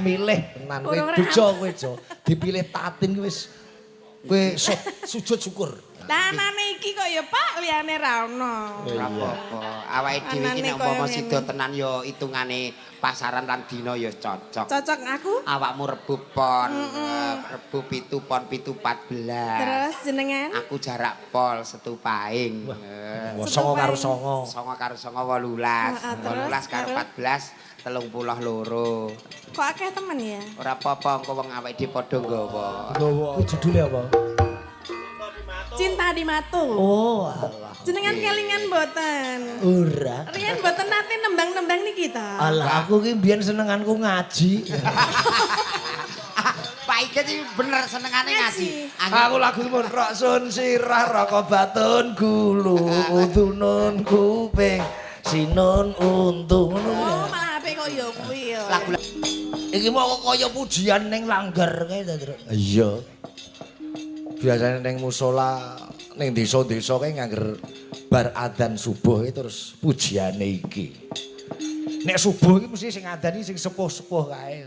Milih tenan kowe bejo kowe jo. Dipilih Tatin kowe wis kowe sujud syukur. Tanane iki kok ya Pak liyane ra ono. Ora apa-apa. Awake dhewe iki nek umpama sida tenan ya hitungane pasaran lan dina ya cocok. Cocok aku? Awakmu rebu pon, rebu 7 pon 7 14. Terus jenengan? Aku jarak pol setupaing. Songo karo songo. Songo karo songo 18. 18 karo 14 32. Kok akeh temen ya? Ora apa-apa engko wong awake dhewe padha nggawa. Ku judule apa? Cinta di Matu. Oh, alah. Jenengan kelingan mboten? Ora. Riyen mboten nate nembang-nembang niki ta. Alah aku ki mbiyen senenganku ngaji. Pak Iket iki bener senengane ngaji. Aku lagu mun rok sun sirah raqabatun gulu udunun kuping sinun untung ngono. Oh, malah ape kok ya kuwi ya. Lagu Iki mau kaya pujian ning langgar kae ta, Tru. Iya. Biasanya ning musala ning desa-desa kae ngangger bar adzan subuh terus pujiane iki. Nek subuh iki mesti sing ngadani sing sepuh-sepuh kae.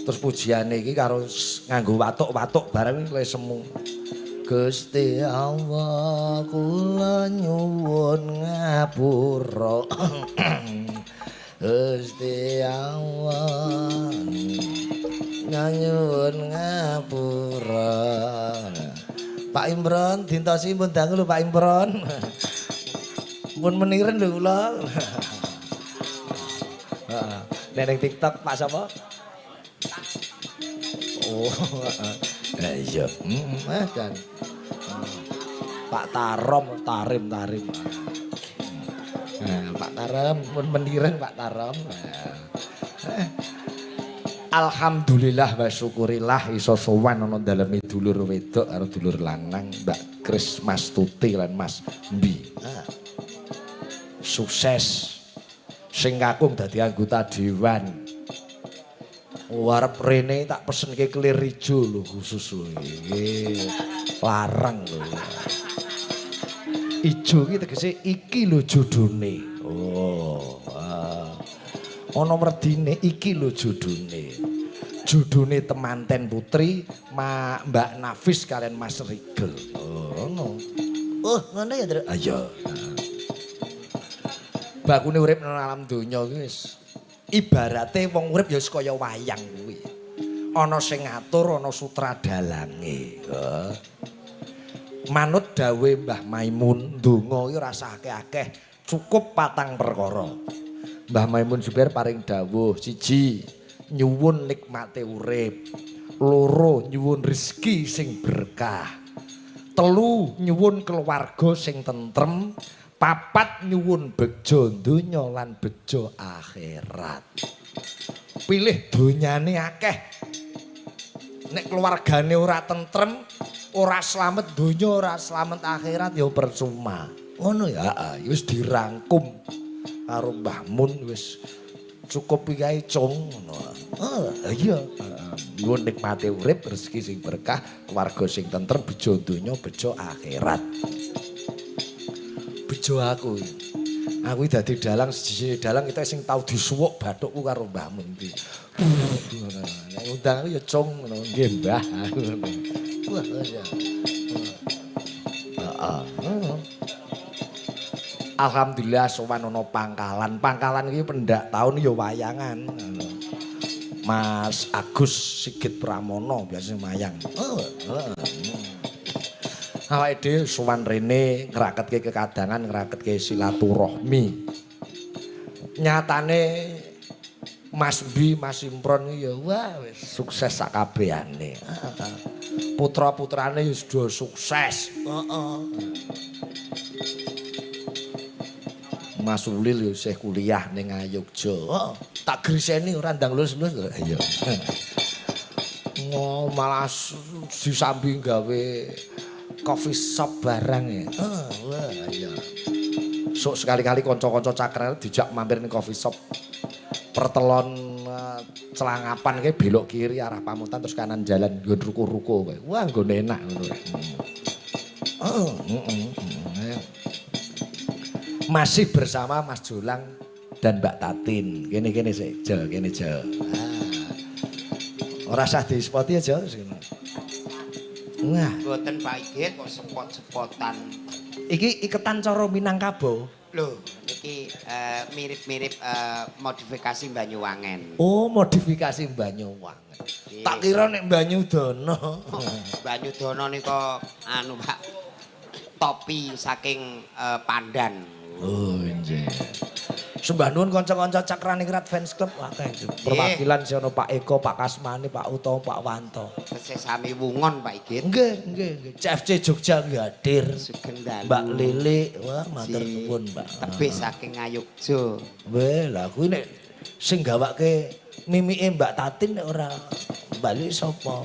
Terus pujiane iki karo nganggo watuk-watuk bareng luwih semu. Gusti Allah kula nyuwun ngapura. Gusti Allah nyuwun ngapura. Pak Imron dintosi pun dangu lho Pak Imron. Pun meniren lho kula. Nek ning TikTok Pak sapa? Oh, iya. Kan. Pak Tarim. Pak Tarim pun meniren Pak Tarim. Alhamdulillah wa syukurillah iso sowan ana daleme dulur wedok karo dulur lanang Mbak Kris Mas Tuti lan Mas Mbi. Sukses sing kakung dadi anggota dewan. Warep rene tak pesenke kelir ijo lho khusus lho iki. Larang lho. Ijo iki tegese iki lho jodone. Oh. Ana werdine iki lho jodone. Jodone temanten putri Mbak Nafis kalian Mas Rigel. Oh ngono. Oh, ngono ya, Tru. Iya. Bakune urip nang alam donya iki wis ibarate wong urip ya kaya wayang kuwi. Ana sing ngatur, ana sutradalange. Manut dawuh Mbah Maimun, donga iki ora usah akeh-akeh, cukup 4 perkara. Mbah Maimun Zubair paring dawuh, 1 nyuwun nikmate urip, 2 nyuwun rezeki sing berkah, 3 nyuwun keluarga sing tentrem, 4 nyuwun bejo donya lan bejo akhirat. Pilih donyane akeh. Nek keluargane ora tentrem, ora slamet donya, ora slamet akhirat ya percuma. Ngono ya, wis dirangkum karo Mbah Mun wis cukup iki kae cung ngono. Iya. Nyuwun nikmate urip, rezeki sing berkah, keluarga sing tentrem, bejo donya, bejo akhirat. Bejo aku. Aku dadi dalang siji dalang kita sing tau disuwuk bathukku karo Mbah Mun iki. Nek undang aku ya cung ngono, nggih Mbah. Wah, ya. Alhamdulillah sowan ana pangkalan. Pangkalan iki pendak taun ya wayangan. Mas Agus Sigit Pramono biasane mayang. Awake dhewe sowan rene ngraketke kekadangan, ngraketke silaturahmi. Nyatane Mas Mbi, Mas Imron ya wah wis sukses sakabehane. Putra-putrane ya sudah sukses. Mas Ulil ya isih kuliah ning Ngayogja. Tak griseni ora ndang lulus-lulus lho. Iya. Malah disambi gawe coffee shop barang ya. Wah iya. Sok sekali-kali kanca-kanca cakrar dijak mampir ning coffee shop. Pertelon Celangapan kayak belok kiri arah Pamutan terus kanan jalan nggon ruko-ruko kae. Wah, nggone enak ngono. Masih bersama Mas Jolang dan Mbak Tatin. Kene sik, Jo, kene Jo. Ora usah di-spoti aja. Wah, Mboten Pak Igit kok sepot-sepotan. iki iketan cara Minangkabau. Loh, iki mirip-mirip modifikasi Banyuwangen. Oh, modifikasi Banyuwangen. Tak kira nek Banyudono. Banyudono nika anu Pak topi saking Pandan. Oh, nggih. Sembah nuwun kanca-kanca Cakraningrat Fans Club akeh. Perwakilan si ono Pak Eko, Pak Kasmani, Pak Utomo, Pak Wanto. Sesami wungon Pak Igit. Nggih. CFC Jogja nggih hadir. Sugeng dalu. Mbak Lili, wah matur nuwun, Mbak. Tebih saking Ngayogja. Weh, lah kuwi nek sing gawake mimike Mbak Tatin nek ora bali sapa?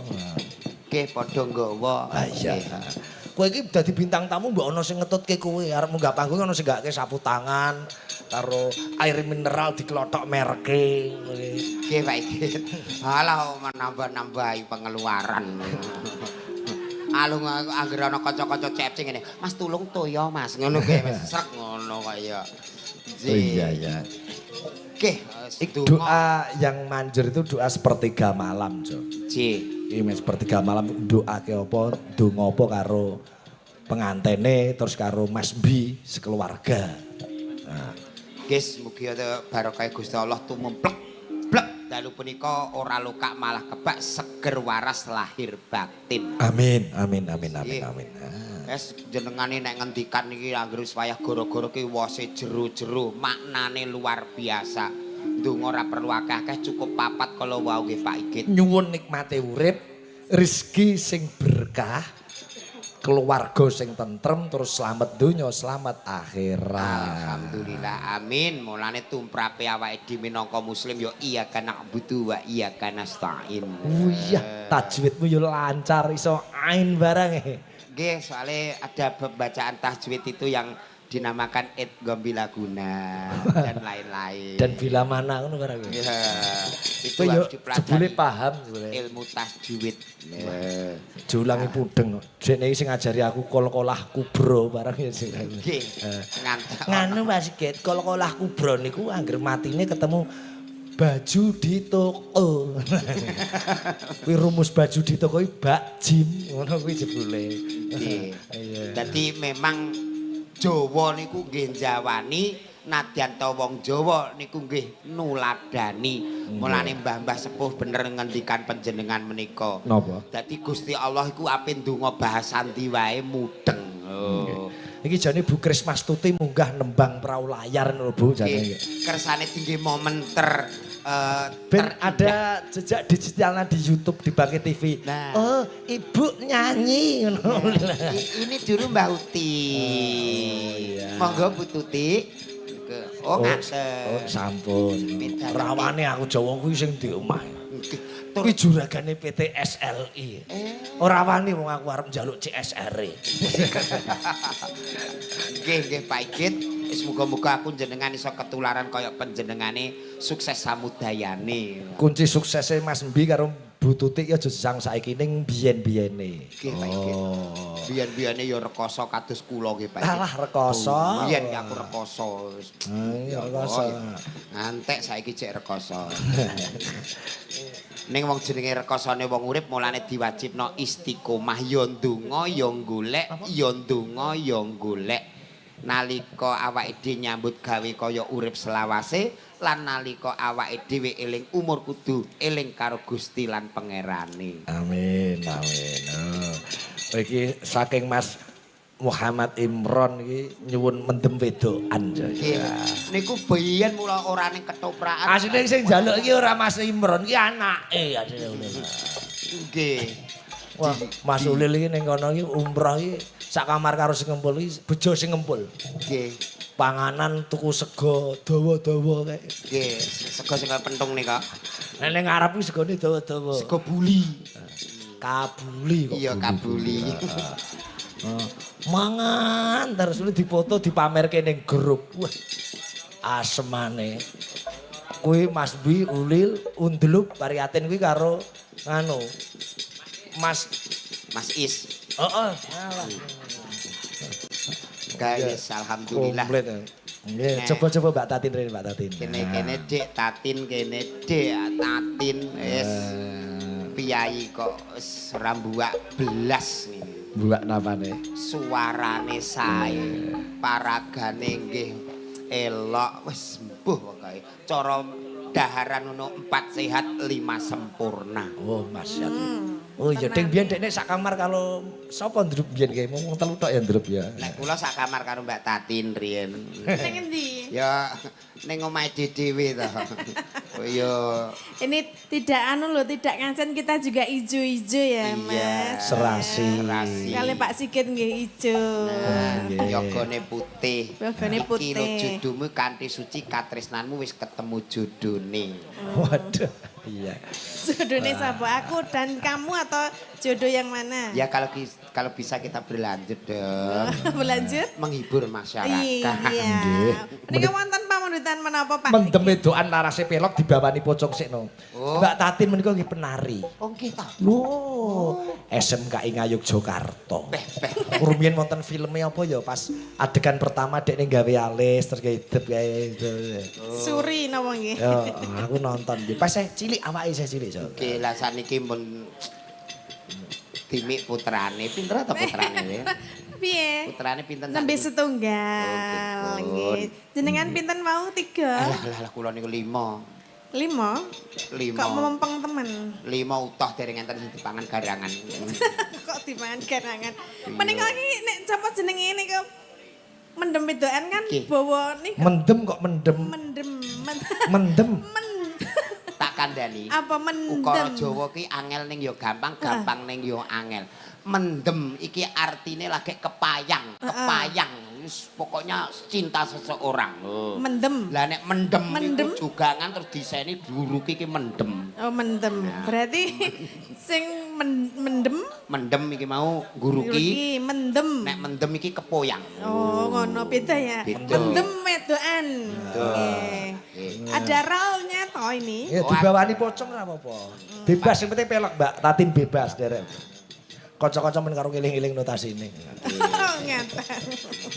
Nggih padha nggawa. Ah iya. Kowe iki dadi bintang tamu mbok ana sing ngetutke kowe arep munggah panggung ana sing gake sapu tangan karo air mineral diklothok mereke. Nggih Pak Igit. Alah menambah-nambahi pengeluaran. Alung anggere ana kanca-kanca CFC ngene. Mas tulung toya Mas. Ngono nggih wis srek ngono kaya. Oh iya. Nggih, Doa yang manjur itu doa sepertiga malam, Jo. Ji. Iki mes sepertiga malam doake apa, donga apa karo pengantene terus karo Mas Bi sekeluarga. Nah, Guys, mugi barokah Gusti Allah tumemplek blek dalu punika ora luka malah kebak seger waras lahir batin. amin. Wes jenengane nek ngendikan iki anggere wayah gara-gara ki wose jero-jero, maknane luar biasa. Ndonga ora perlu akeh-akeh cukup papat kala wau nggih Pak Igit. Nyuwun nikmate urip, rezeki sing berkah, keluarga sing tentrem terus selamat donya, selamat akhirat. Alhamdulillah amin. Mulane tumrape awake dhewe minangka muslim ya iya kana na'budu wa iya kana nasta'in. Oh iya, tajwidmu yo lancar iso ain barang e. Nggih, soalnya ada pembacaan tajwid itu yang dinamakan Idgham Bilaguna dan lain-lain. Dan bila mana ngono barang. Ya, itu Kowe yo harus jebule dipelajari paham jebule. ilmu tajwid. Diulangi pudeng. Dene sing ngajari aku kol-kolah kubro barang ya sing. Nggih, ngantek. Nganu Mas Git, kol-kolah kubro niku angger matine ketemu baju di toko. Kuwi rumus baju di toko iki Bak Jim, ngono kuwi jebule. Nggih. Iya. Dadi memang Jawa niku nggih njawani nadyan ta wong Jawa niku nggih nuladani. Mulane mbah-mbah sepuh bener ngendikan panjenengan menika. Napa? Dadi Gusti Allah iku ape ndonga bahasa ndi wae mudeng. Oh. Iki jane Bu Krismas Tuti munggah nembang perahu layar lho Bu jane. Kersane tinggi momen Ben ada jejak digitalnya di YouTube di Bangkit TV. Nah. Oh, ibu nyanyi ngono. Ini dulu Mbak Uti. iya. Monggo Bu Tuti. Oh, ngaten. Oh, sampun. Beda Rawane aku Jawa kuwi sing di omah. Kuwi juragane PT SLI. Ora wani wong aku arep njaluk CSR. Nggih Pak Igit. Semoga-moga aku jenengan iso ketularan kaya panjenengane sukses samudayane. Kunci suksesnya Mas Mbi karo Bu Tutik ya aja sang saiki ning biyen-biyene. Nggih Pak Igit. Biyen-biyene ya rekoso kados kula nggih Pak Igit. Alah rekoso. Biyen ki aku rekoso. Iya rekoso. Ngantek saiki cek rekoso. Ning wong jenenge rekosane wong urip mulane diwajibno istiqomah ya ndonga ya golek ya ndonga ya golek. Nalika awake dhewe nyambut gawe kaya urip selawase lan nalika awake dhewe eling umur kudu eling karo Gusti lan pangerane. Amin. Oh. Iki saking Mas Muhammad Imron iki nyuwun mendem wedokan. Nggih. Niku biyen mula ora ning ketoprakan. Asline sing njaluk iki ora Mas Imron iki anake asline. Nggih. Wah, Mas Ulil iki ning kono iki umroh iki sak kamar karo sing ngempul iki bejo sing ngempul. Nggih. Panganan tuku sego dawa-dawa kae. Nggih, sego sing pentung nika. Nek ning ngarep iki segone dawa-dawa. Sego buli. Kabuli kok. Iya, kabuli. Mangan terus lu dipoto dipamerke ning grup. Wah. Asemane. Kuwi Mas Bi Ulil Undlup Pariatin kuwi karo nganu Mas Is. Heeh. Guys, alhamdulillah. Komplit. Nggih, coba-coba Mbak Tatin rene Mbak Tatin. Kene Dik Tatin kene Dik Tatin wis piyai kok wis rambuak belas ngene. Buak napane? Suarane sae, paragane nggih elok wis mbuh pokoke. Cara daharan ono 4 sehat 5 sempurna. Oh, masyaallah. Oh iya, ding biyen dekne sak kamar kalau sapa ndrup biyen kae mung telu tok ya ndrup ya. Nek kula sak kamar karo Mbak Tatin riyen. Ning endi? Ya ning omahe dhewe to. Oh iya. Ini tidak tidak ngancen kita juga ijo-ijo ya, Mas. Serasi. Kali Pak Sigit nggih ijo. Yogane putih. Yogane putih. Iki lho jodohmu kanthi suci katresnanmu wis ketemu jodone. Waduh, iya. Jodohnya sapa? Aku dan kamu atau jodoh yang mana? Ya kalau bisa kita berlanjut dong. Berlanjut? Menghibur masyarakat. Iya. Ini wonten pamundutan menapa Pak? Mendem edokan larase pelok dibawani pocong sikno. Oh. Mbak Tatin menika nggih penari. Oh nggih ta. Lho, SMKI Ngayogyakarta. Beh. Rumiyin wonten filme apa ya pas adegan pertama dekne gawe alis terus gawe hidup gawe. Suri napa nggih? Ya, aku nonton nggih. Pas saya cilik awake saya cilik, Cok. Oke, lah saniki mun timik putrane, pinter atau putrane ya? Piye? Putrane pinten? Nembe setunggal Oh, nggih. Jenengan pinten mau 3? Alah kula niku 5. 5? 5. Kok mempeng temen? 5 utuh dereng enten sing dipangan garangan. Kok dimangan garangan. Menika iki nek sapa jenenge niku mendem wedokan kan Nggih. bawa niku Mendem kok mendem. Mendem. Tak kandhani. Apa mendem? Ukara Jawa ki angel ning ya gampang, gampang ning ya angel. Mendem iki artine lagi kepayang. Wis pokoknya cinta seseorang. Mendem. Lah nek mendem Mendem? iku jugangan terus diseni duruki iki mendem. Oh mendem. Berarti sing mendem Mendem iki mau guruki. mendem. Nek mendem iki kepoyang. Oh, ngono beda ya. Beda. Mendem wedokan. Nggih. Ada ralnya toh ini. Ya dibawani pocong ora apa-apa. Bebas sing penting pelok, Mbak. Tatin bebas derek. Kanca-kanca men karo ngiling-iling notasine. Ngeten.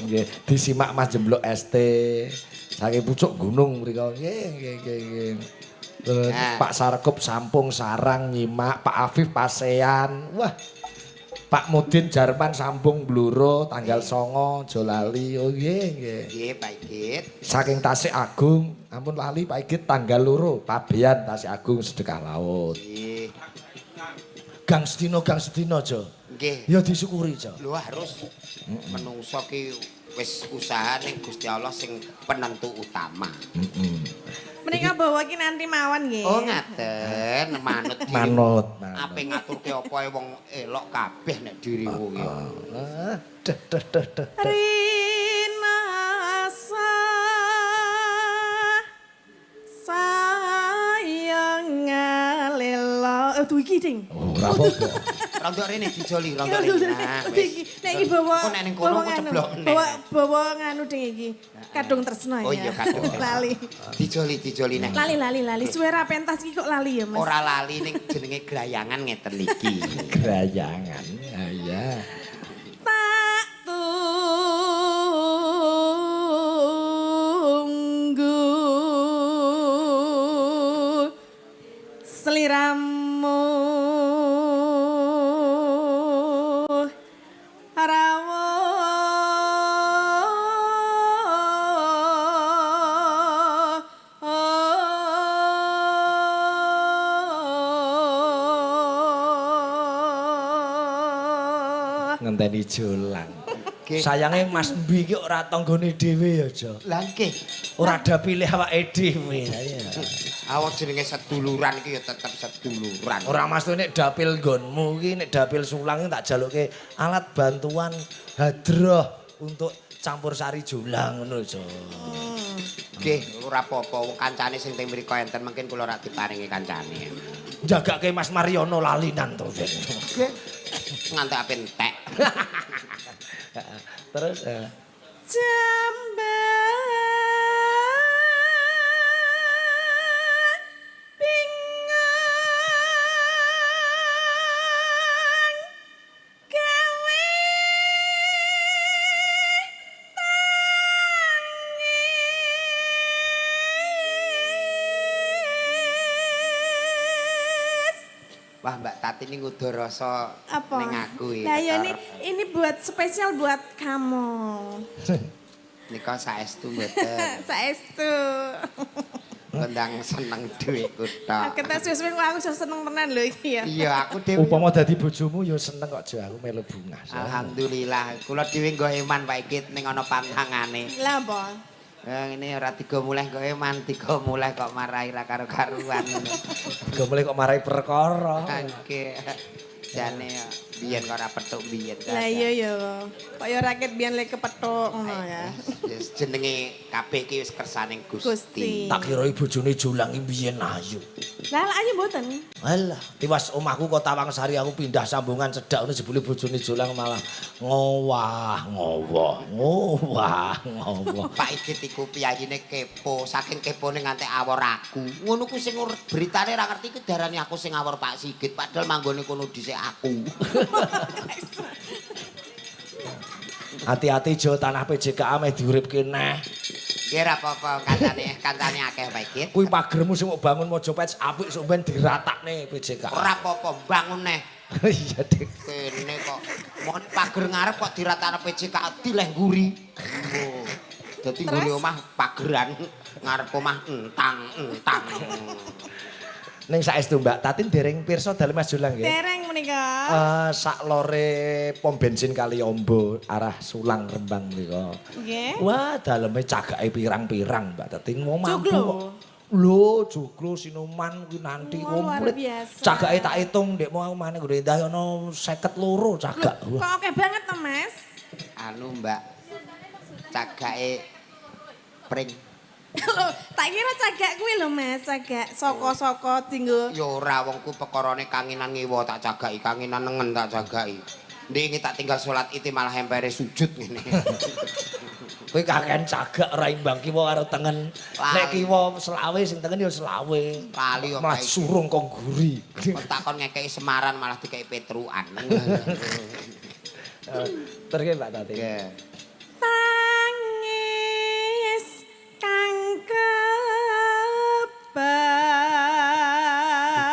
Nggih, disimak Mas Jemblok ST. Saking pucuk gunung mriko. Nggih. Terus Nah. Pak Sarkup Sampung Sarang nyimak, Pak Afif Pasean. Wah. Pak Mudin Jarman Sambung Bluro tanggal 9 Jolali. Oh nggih. Nggih, Pak Igit. Saking Tasik Agung, ampun lali Pak Igit tanggal 2 Pabean Tasik Agung Sedekah Laut. Nggih. Gang sedina Jo. Nggih. Ya disyukuri Jo. Lho harus menungso ki wis usaha ning Gusti Allah sing penentu utama. Menika bawa ki nanti mawon nggih. Oh ngaten, manut diri. Manut. Ape ngaturke apa wong elok kabeh nek dirimu ki. Duh. Rina sayang ngalelo. Tuh iki ding. Oh, ora apa-apa. Rondo rene dijoli, rondo rene. Nah, Nek iki bawa Kok nek ning kono bawa kok nganu, ceblok neh. bawa nganu ding iki. Kadung tresno ya. Oh iya kadung. Lali. Dijoli neh. Lali. Suara pentas iki kok lali ya, Mas? Ora lali ning jenenge grayangan ngeten iki. Gerayangan. Ah, iya. Tak tunggu seliramu Ngenteni jolang. Nggih. Sayange Mas Mbi iki ora tanggane dhewe ya, Jo. Lah nggih. Ora ada pilih awake dhewe. Iya. Awak jenenge seduluran iki ya tetep seduluran. Ora mesti nek dapil nggonmu iki nek dapil sulang iki tak jaluke alat bantuan hadroh untuk campur sari jolang ngono, Jo. Nggih, ora apa-apa wong kancane sing teng mriko enten mungkin kula ora diparingi kancane. Jagake Mas Mariono lalinan to. Nggih. Nganti ape entek. Terus jamban bingung gawe tangi Wah Mbak Tati ini ngudo rasa Apa? ning aku Nah ya Ketor. ini buat spesial buat kamu. Nika saestu mboten. Saestu. Kendang seneng dhuwitku tok. Kita suwe-suwe aku seneng tenan lho iki ya. Iya, aku dhewe. Upama dadi bojomu ya seneng kok Jo aku melu bunga. Alhamdulillah, kula dhewe nggo eman Pak Ikit ning ana pantangane. Lah apa? Ini ora digo mulih kok eman, digo mulih kok marahi ra karo-karuan. Gak boleh kok marahi perkara. Oke. Jane biyen kok ora petuk biyen. Lah iya ya. Kok ya rakyat biyen lek kepethuk ngono ya. Yes, jenenge kabeh iki wis kersaning Gusti. Gusti. Tak kira bojone Jolang iki biyen ayu. Lah ayo mboten. Alah, tiwas omahku kok Tawangsari aku pindah sambungan cedak ngono jebule bojone Jolang malah ngowah. Pak Ikit iku piyayine kepo, saking kepone nganti awor aku. Ngono ku sing beritane ra ngerti iki darani aku sing awor Pak Sigit, padahal manggone kono dhisik aku. Hati-hati Jo tanah PJKA meh diuripke neh. Nggih ra apa-apa, kancane akeh Pak Ikit. Kuwi pagermu sing mau bangun Mojopet apik sok ben diratakne PJKA. Ora apa-apa, bangun neh. Iya, Dik. Kene kok mon pager ngarep kok diratakne PJKA dileh nguri. Oh. Dadi nguri omah pageran, ngarep omah entang. Ning saestu Mbak Tatin dereng pirsa dalem Mas Jolang nggih. Dereng menika. Sak lore pom bensin kali Ombo arah Sulang Rembang nika. Nggih. Wah, daleme cagake pirang-pirang Mbak Tatin mau mampu. Joglo? kok. Lho, joglo sinuman kuwi nanti Oh, luar komplit. biasa. Cagake tak hitung ndek mau maneh nggo endah ana 52 cagak. Kok oke banget to, Mas? Anu Mbak, cagake pring. Lho, tak kira cagak kuwi lho, Mas, cagak soko-soko dinggo. Ya ora wong ku pekarane kanginan ngewa tak jagaki, kanginan nengen tak jagaki. Ndek tak tinggal salat iti malah empere sujud ngene. Kowe kakean cagak ora imbang kiwa karo tengen. Nek kiwa selawe sing tengen ya selawe. Lali kok Malah kae. surung kok guri. Kok takon ngekeki Semaran malah dikeki Petruan. Terus Mbak Tati. Nggih. Tangis kang Dosa.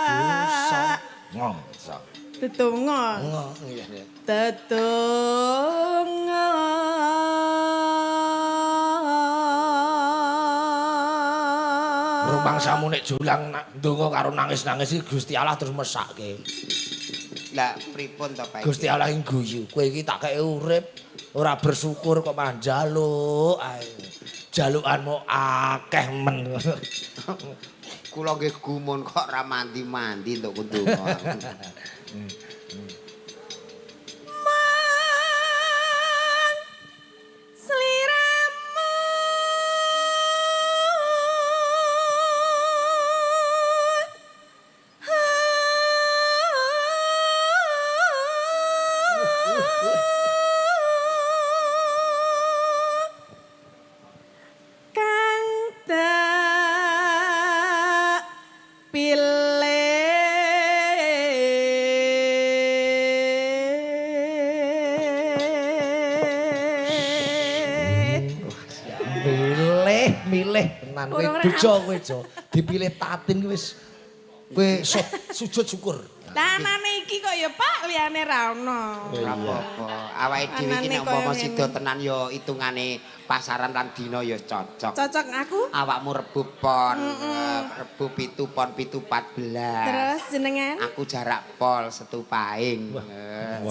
kebak. Ngongso. Tetunggo. Iya, iya. Tetunggo. Rumangsamu nek Jolang ndonga karo nangis-nangis iki Gusti Allah terus mesake. Lah pripun to Pak? Gusti Allah ing guyu. Kowe iki tak kei urip, ora bersyukur kok malah njaluk ae. Jalukanmu akeh men. Kula nggih gumun kok ra mandi-mandi untuk kundunga. Man sliramu kang tak pilih. Milih tenan kowe Ora-ora. bejo kowe Jo. Dipilih Tatin kuwi wis kowe sujud syukur. Lah anane iki kok ya Pak liyane ra ono. Ora apa-apa. Awake dhewe iki nek Anane koyo umpama ngene. sida tenan ya hitungane pasaran lan dina ya cocok. Cocok aku. Awakmu rebu pon, rebu 7 pon 7 14. Terus jenengan? Aku jarak pol setupaing.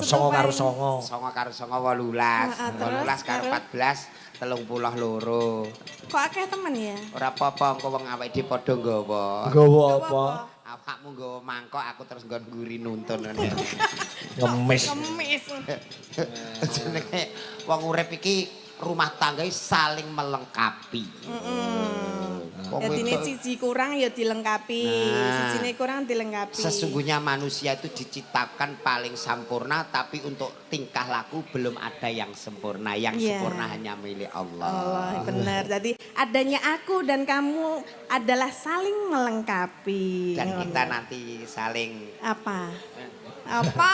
Songo karo songo. Songo karo songo 18. Terus, 18 karo 14 32. Kok akeh temen ya? Ora apa-apa engko wong awake dhewe padha nggawa. Nggawa apa? Awakmu nggawa mangkok aku terus nggon nguri nuntun ngene. Ngemis. Kemis. Jenenge wong urip iki rumah tangga saling melengkapi. Wong Jadi wedok- siji kurang ya dilengkapi, Nah. sijine kurang dilengkapi. Sesungguhnya manusia itu diciptakan paling sempurna, tapi untuk tingkah laku belum ada yang sempurna. Yang Iya. sempurna hanya milik Allah. Allah, benar. Jadi adanya aku dan kamu adalah saling melengkapi. Dan kita nanti saling Apa? Apa?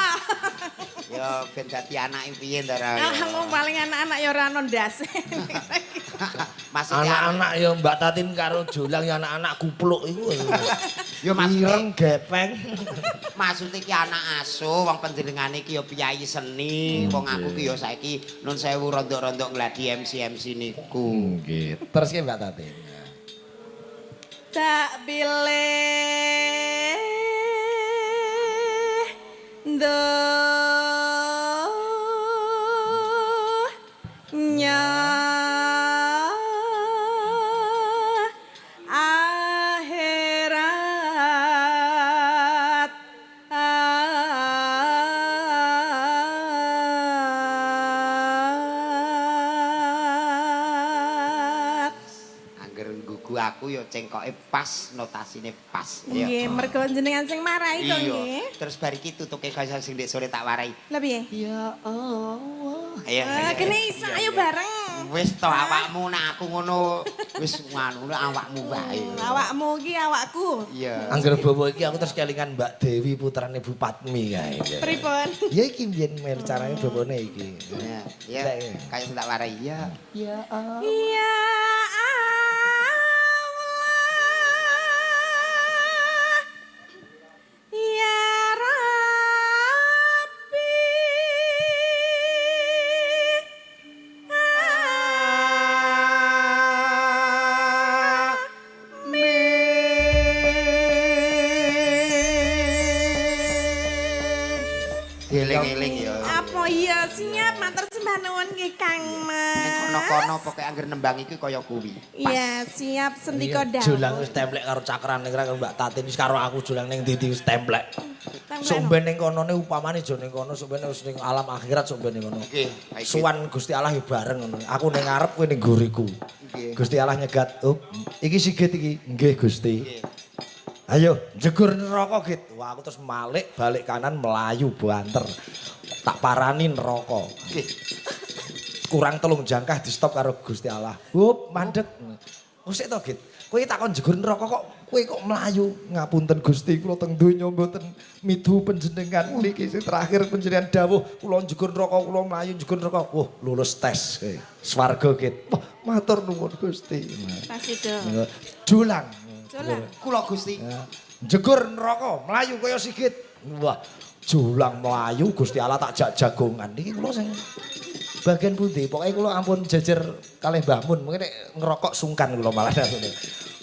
ya ben dadi anak piye to ra. Kamu paling anak-anak ya ora ono ndase. Maksudnya Anak-anak ya Mbak Tatin karo Jolang ya anak-anak kupluk iku. ya maksudnya Ireng gepeng. maksudnya ki anak asuh wong panjenengane ki ya piyayi seni, wong aku ki ya saiki nun sewu rondok-rondok ngladi MC niku. Nggih. Terus ki Mbak Tatin. Tak bilih nya akhirat Angger nggugu aku ya cengkoke pas, notasine pas. nggih mergo jenengan sing marahi kok nggih. Terus bar iki tutuke kaya sing ndek sore tak warai. Lah piye? Ya Allah. Ayo. Kene isa ayo bareng. Wis to awakmu nek aku ngono wis nganu awakmu wae. Awakmu iki awakku. Iya. Angger bobo iki aku terus kelingan Mbak Dewi putrane Bu Patmi kae. Pripun? Ya iki biyen mel carane bobone iki. Ya, ya. Kaya sing tak warai. Ya. Ya Allah. Ya Allah Ya Rabbi Eling-eling ya. Apa iya siap matur sembah nuwun nggih Kang Mas. Kono-kono pokoke angger nembang iki kaya kuwi. Iya siap sendika dawuh. Jolang wis templek karo cakrane karo Mbak Tatin wis karo aku Jolang ning ndi wis templek. Sumben ning konone upamane jo ning kono sumpene wis ning alam akhirat sumpene kono. Nggih, baik. Suwan Gusti Allah ya bareng ngono. Aku ning ngarep kowe ning guriku. Nggih. Gusti Allah nyegat, "Up, iki sigit iki." "Nggih, Gusti." Nggih. Ayo, jegur neraka git. Wah, aku terus balik kanan melayu banter. Tak parani neraka. Nggih. Kurang telung jangkah di stop karo Gusti Allah. Hup, mandek. Oh sik to, Git. Kowe takon jegur neraka kok kowe kok melayu. Ngapunten Gusti, kula teng donya mboten midu panjenengan. Niki sing terakhir panjenengan dawuh, kula jegur neraka, kula melayu jegur neraka. Wah, lulus tes kowe. Swarga, Git. Wah, matur nuwun Gusti. Pasido. Jolang. Jolang. Kula Gusti. Jegur neraka, melayu kaya sigit. Wah, Jolang melayu Gusti Allah tak jak jagongan. Niki kula sing bagian pundi, pokoknya kula ampun jejer kalih Mbah Mun, mungkin ngerokok sungkan kula malah ngono.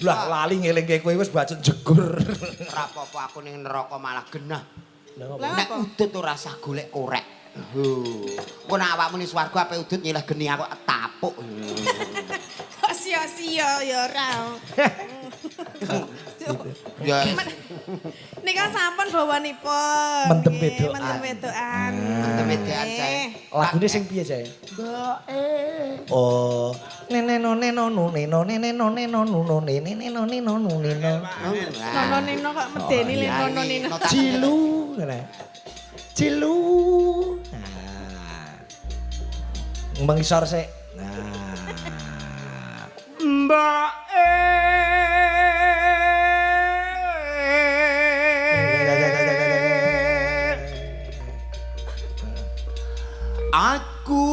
Lah lali ngelingke kowe wis bacot jegur. Ora apa-apa aku ning neraka malah genah. Lah Nek apa? udut ora usah golek korek. Kok nek awakmu ning swarga ape udut nyileh geni aku tapuk. Kok sia-sia ya ora. Ya Nika sampun bawanipun. Mendem Nggih, wedokan. Mendem wedokan. mendem wedokan Nggih. saya. Lagune sing piye, Jae? Oh, neno neno neno neno neno neno neno neno neno. Nono nino kok medeni le nono nino. Cilu, ngene. Cilu. Nah. Mengisor sik. Nah. Mbak aku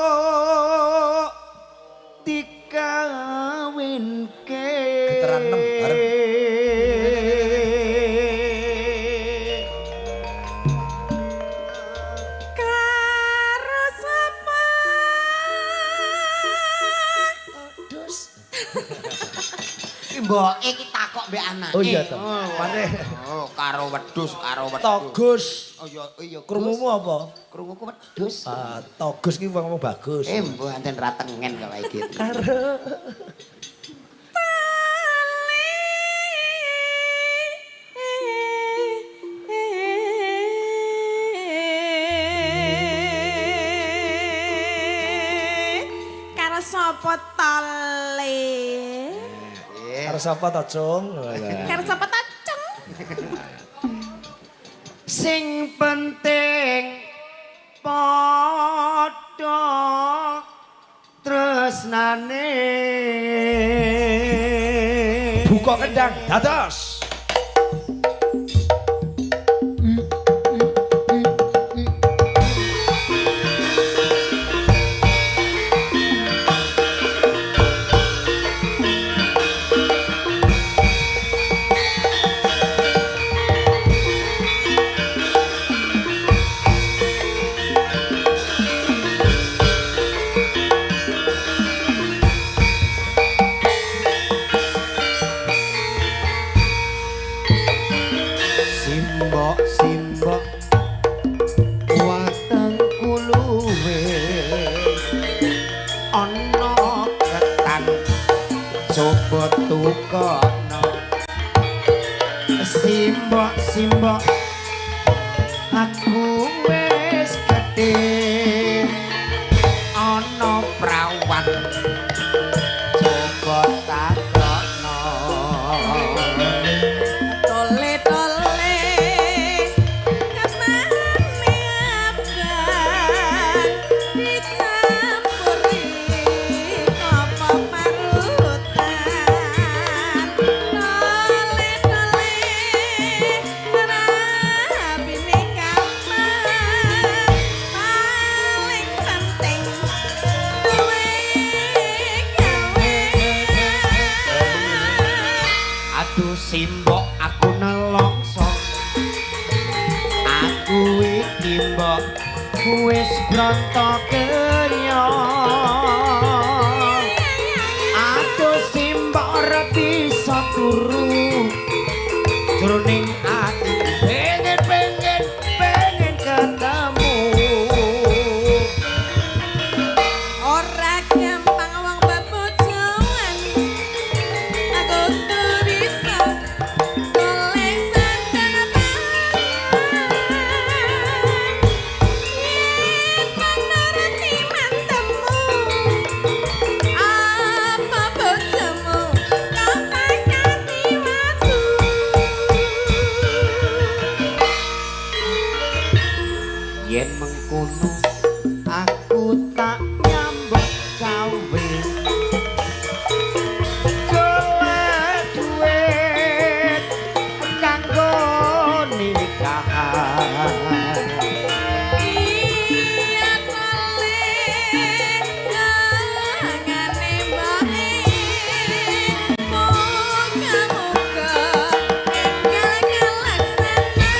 jaluk dikawinke Getaran 6 bareng. Karo sapa? Mbok iki takok mbek anake. Oh iya to. Mane Oh, karo wedhus, karo wedhus. Togus. Oh iya, Krungumu apa? krunguku wedhus. Togus ki wong bagus. Mbok anten ra tengen kok iki. Karo Karo sapa tole? karo sapa to, Cung? Karo sapa tacung? Sing penting padha tresnane. Buka kendang, dados. coba tukono simbok aku wis gedhe ana prawan coba takono Tole-tole kemane abang dicampuri apa parutan Tole-tole rabine kamar paling penting duwe gawean aduh simbok aku nelongso aku iki mbok wis brontok kenya aduh simbok ora bisa turu jroning ati pengen ketemu ora gampang wong bebojoan aku tuh bisa golek sandang menurut mantemu apa bojomu kau pangkati waktu yen mengkono aku tak nyambut gawe golek duit kanggo nikahan iya tole ngane mbake moga-moga enggal kalaksana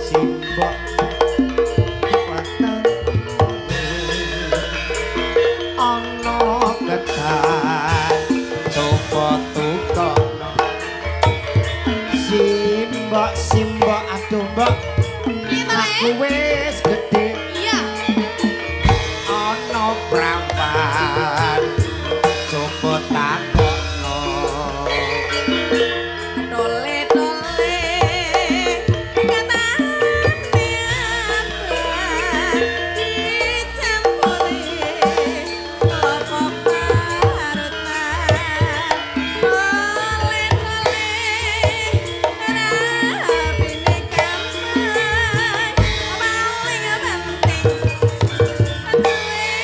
simbok watan ana ketan coba tukono simbok aduh mbok aku wis gedhe iya ana prawan coba takono tole-tole katane abang dicampuri apa parutan tole-tole rabine kamar paling penting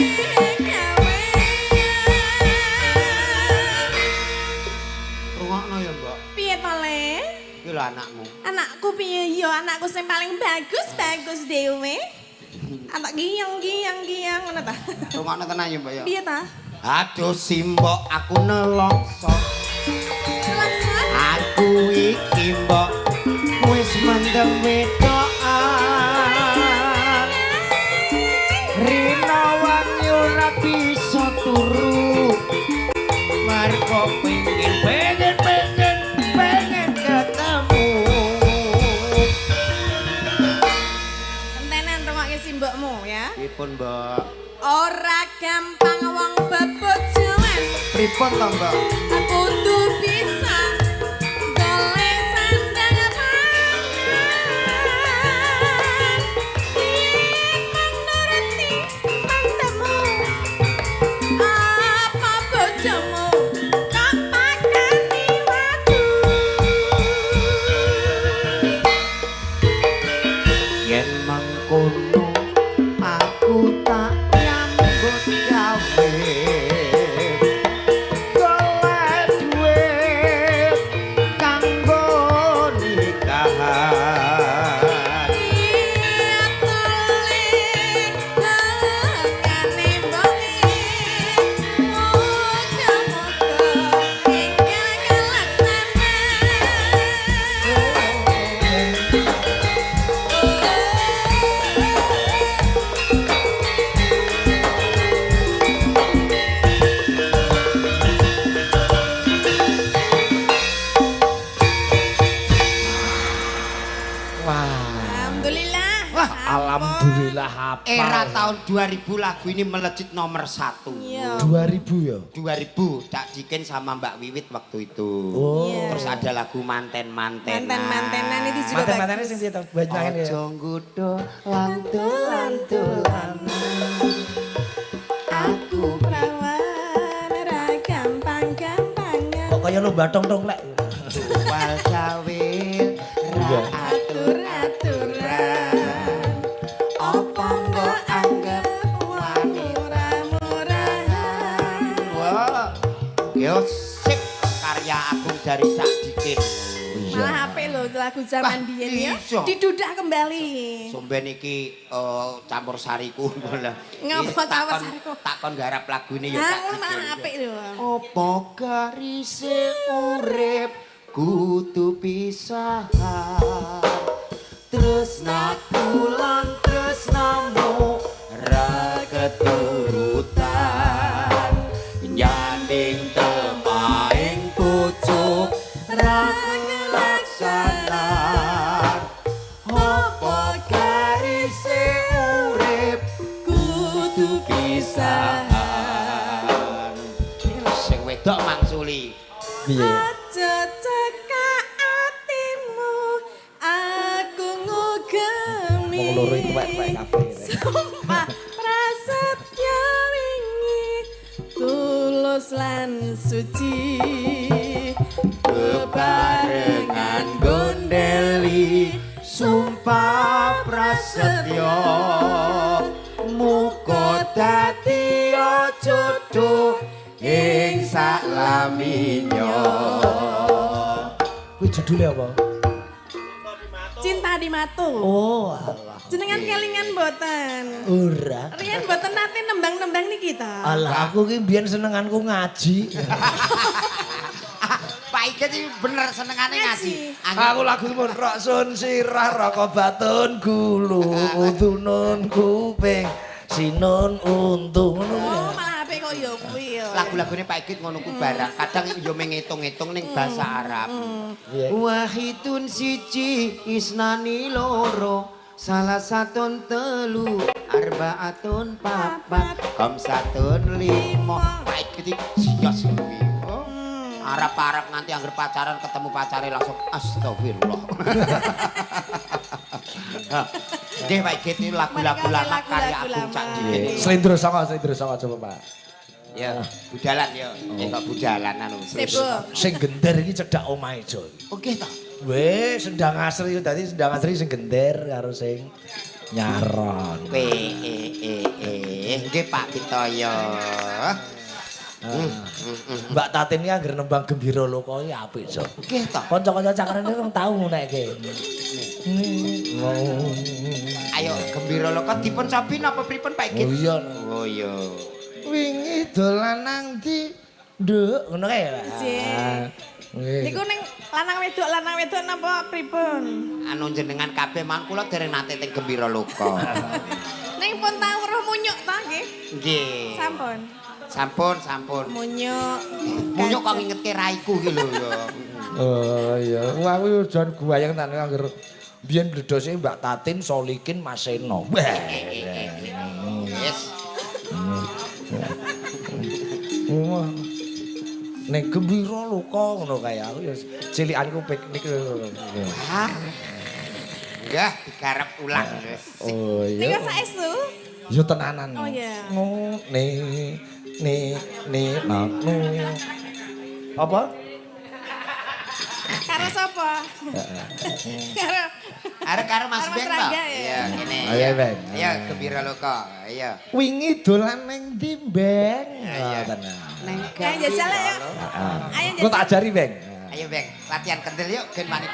duwe gawean rungokno ya mbok piye tole iki lho anakmu anakku piye yo anakku sing paling bagus dhewe anak giyang ngono ta rungokno tenan ya mbok ya piye ta aduh simbok aku nelongso laksan aku iki mbok wis mendem wedokan rina wangi ora bisa turu marko pengen ketemu entenan rungokke simbokmu ya pripun mbok ora gampang wong bebojoan pripun to mbok aku tuh bisa golek sandang pangan menuruti mantemu apa bojomu kok pakani waktu yen mangkono aku tak nyambut gawe golek Alhamdulillah hafal. Era tahun 2000 lagu ini melejit nomor 1. Iya. 2000 ya. 2000 tak dikin sama Mbak Wiwit waktu itu. Oh. Iya. Terus ada lagu manten-mantenan. Manten-mantenan itu juga Mantan-mantannya bagus. sing dia banyak ya. Ojo nggudo lantul-lantulan. Aku Perawan ra gampang-gampangan. Kok kaya lu batong dong lek. wal cawil ra Atur-aturan. apa mbok anggap wani. Murah-murahan. Wah, yo sip karya agung dari Sak Dikin. Malah HP lho lagu zaman Wah, biyen ya. iso. Didudak kembali. Somben iki campur sariku malah. Ngapa campur sariku? Takon garap lagune ya Nah, Sak ngono malah Dikin. apik lho. Apa garise urip kudu pisahan. Tresnaku lan tresnamu ra keturutan. Nyaning temaing pucuk ra kelaksanan. Apa garise urip kudu pisahan. Sing wedok mangsuli. Piye? Aja cekak atimu, aku ngugemi. Wong loro iki tuwek-tuwek kabeh. Sumpah prasetya wingi, tulus lan suci. Bebarengan gondeli sumpah prasetyo muga dadi jodoh ing saklaminyo. Kuwi judulnya apa? Cinta di Matu. Oh, alah. Jenengan kelingan mboten? Ora. Riyen mboten nate nembang-nembang niki ta. Alah aku ki biyen senenganku ngaji. Pak Iget iki bener senengane ngaji. Aku lagu mun rok sun sirah rakabatun gulu udunun kuping sinun untung ngono kuwi. Oh, malah apik kok ya kuwi ya. Lagu-lagune Pak Iget ngono ku barang kadang yo mengitung-itung ning basa Arab. Iya. Wahidun siji isnani loro salah satun telu arbaatun papat komsatun limo. Pak Iget iki sios kuwi. Arab-arab nganti angger pacaran ketemu pacare langsung astagfirullah. Nggih Pak Iget ini lagu-lagu lama karya Agung Cak Dikin. Slendro saka coba Pak. Ya, budalan ya. Kok budalan anu. Sip, Bu. Sing gender iki cedhak omahe Jon. Oke ta. Weh, Sendang Asri dadi Sendang Asri sing gender karo sing nyaron. Nggih Pak Kitoyo. Mbak Tatin iki anggere nembang Gembira Loka iki apik, Jon. Nggih ta. Kanca-kanca cakrene wong tau ngunekke. Ayo gembira loka dipun cobi napa pripun Pak Iget? Oh iya. Oh iya. Wingi dolan nang ndi? Nduk, ngono kae ya, Pak. Jih. Niku ning lanang wedok napa pripun? Anu jenengan kabeh mang kula dereng nate teng gembira loka. Ning pun tau weruh munyuk ta nggih? Nggih. Sampun. Sampun. Munyuk. Munyuk kok ngingetke raiku iki lho ya. Oh iya, wah aku jan guayang tenan angger biyen bledose Mbak Tatin, Solikin, Mas Seno. Yes. Wah. Nek Gembira Loka ngono kae aku ya cilikanku piknik. Hah? Enggak digarap ulang wis. Oh Niku iya. saestu. Yo tenanan. Oh iya. Apa? Karo sapa? Karo Karo Mas Karo Mas Ben to? Rangga, ya. Iya, ngene. Ayo, Ben. Ayo gembira loka. Ayo. Wingi dolan ning ndi, Beng? Iya. Tenan. Neng Ya jajal ya. Ayo Kok tak ajari, Beng. Ayo Beng, latihan kendel yuk ben wani.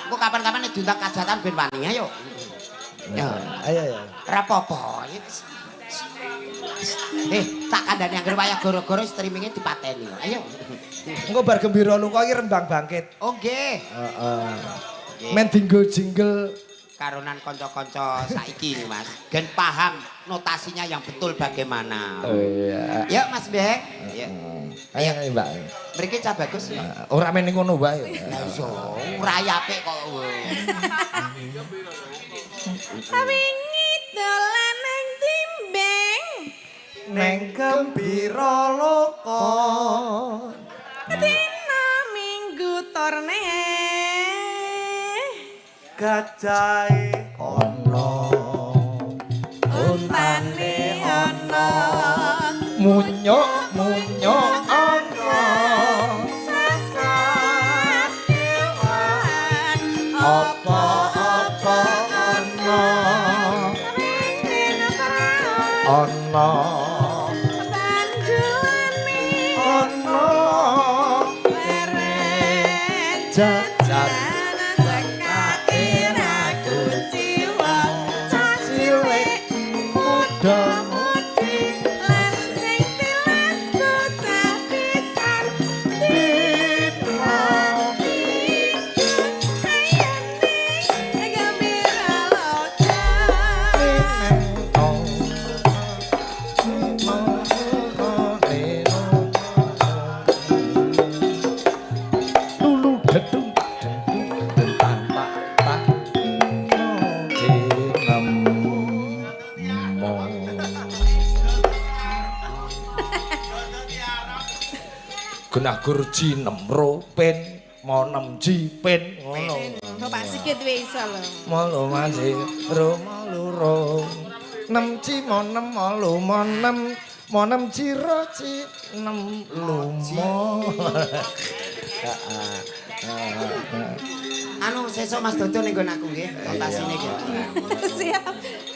Engko kapan-kapan nek diundang kajatan ben wani ayo. Ya, Ayo ya. ora apa-apa. Tak kandhani anggere wayah goro-goro streamingnya dipateni. Ayo. Engko bar Gembira Loka iki Rembang Bangkit. Oh nggih. Heeh. Men dinggo jingle Karonan kanca-kanca saiki nih Mas. Gen paham notasinya yang betul bagaimana. Oh iya. Yuk Mas Beng. Ya. Ayo Mbak. Mriki cah bagus ya. Ora men ngono wae. Lah iso, ora apik kok. Wingi dolan nang timbeng. Neng gembira loka Dina minggu torne. gajahe ana Untane ana. munyuk ana Sasat kewan. apa-apa ana Ringin perahu. ana Banjuane. ana Leren jajan cekain aku jiwa cilik muda mudi lan sing tilas bocah pisan dina ayane gembira loka lulu dedung tentang tak genah gurji nemro pen monem jipen ngono Bapak sikit wis iso lho. malu masih rumah nem ci monem malu monem ciro ci nem lumo Anu sesuk Mas Dodo ning nggon aku nggih, kontasine iki. Siap.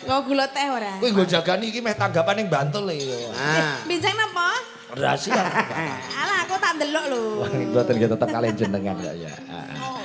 Nggo gula teh ora? kuwi nggo jagani iki meh tanggapan ning Bantul iki Ah. Bincang napa? rahasia Alah aku tak ndelok lho. mboten nggih tetep kalian jenengan ya Oh,